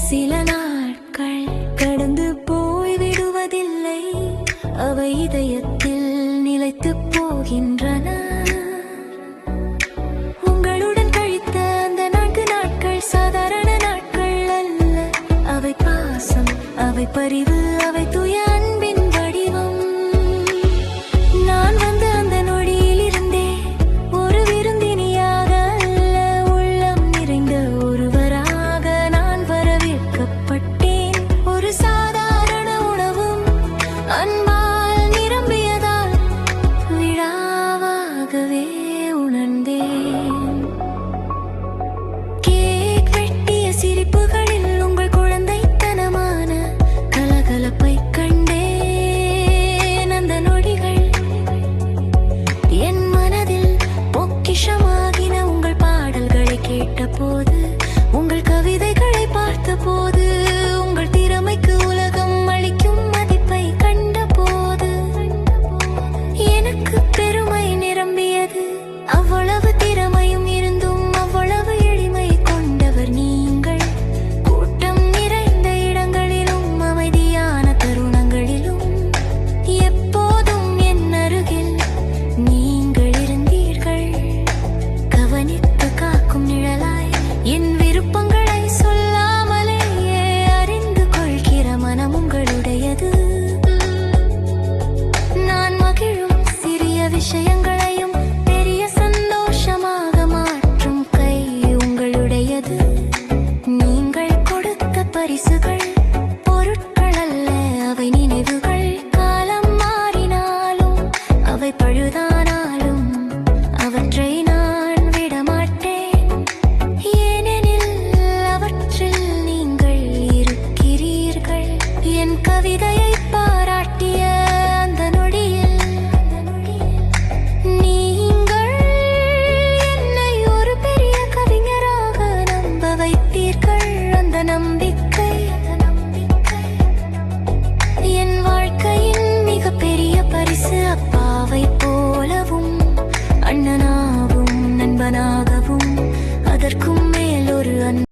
சில நாட்கள் கடந்து போய்விடுவதில்லை, அவை இதயத்தில் நிலைத்து போகின்றன. உங்களுடன் கழித்த அந்த 4 நாட்கள் சாதாரண நாட்கள் அல்ல. அவை பாசம், அவை பரிவு, அவை தூய அன்பின் வடிவம். நான் வந்த அந்த நொடியில் இருந்தே ஒரு விருந்தினியாக அல்ல, உள்ளம் நிறைந்த ஒருவராக நான் வரவேற்கப்பட்டேன். ஒரு சாதாரண உணவும் அன்பால் நிரம்பியதால் விழாவாகவே உணர்ந்தேன். கேக் வெட்டிய சிரிப்புகளில் உங்கள் குழந்தைத்தனமான கலகலப்பை கண்டேன். அந்த நொடிகள் என் மனதில் பொக்கிஷமாகின. உங்கள் பாடல்களை கேட்டபோது, உங்கள் கவிதைகளை பார்த்தபோது, உங்கள் திறமைக்கு உலகம் அளிக்கும் மதிப்பை கண்டபோது எனக்கு பெருமை நிரம்பியது. அவ்வளவு திறமையும் இருந்தும் அவ்வளவு எளிமை கொண்டவர் நீங்கள். கூட்டம் நிறைந்த இடங்களிலும் அமைதியான தருணங்களிலும் எப்போதும் என் அருகில் நீங்கள் இருந்தீர்கள். கவனித்து காக்கும் நிழலாய் என் விருப்பங்களை சொல்லாமலேயே அறிந்து கொள்கிற மனம் உங்களுடையது. நான் மகிழும் சிறிய விஷயங்களையும் பெரிய சந்தோஷமாக மாற்றும் கை உங்களுடையது. நீங்கள் கொடுத்த பரிசுகள் பொருட்கள் அல்ல, அவை நினைவுகள். காலம் மாறினாலும் அவை பழுதானாலும் அவற்றை நான் விடமாட்டேன், ஏனெனில் அவற்றில் நீங்கள் இருக்கிறீர்கள். என் கவிதையை பாராட்டிய அந்த நொடியில் நீங்கள் என்னை ஒரு பெரிய கவிஞராக நம்ப வைத்தீர்கள். அந்த நம்பிக்கை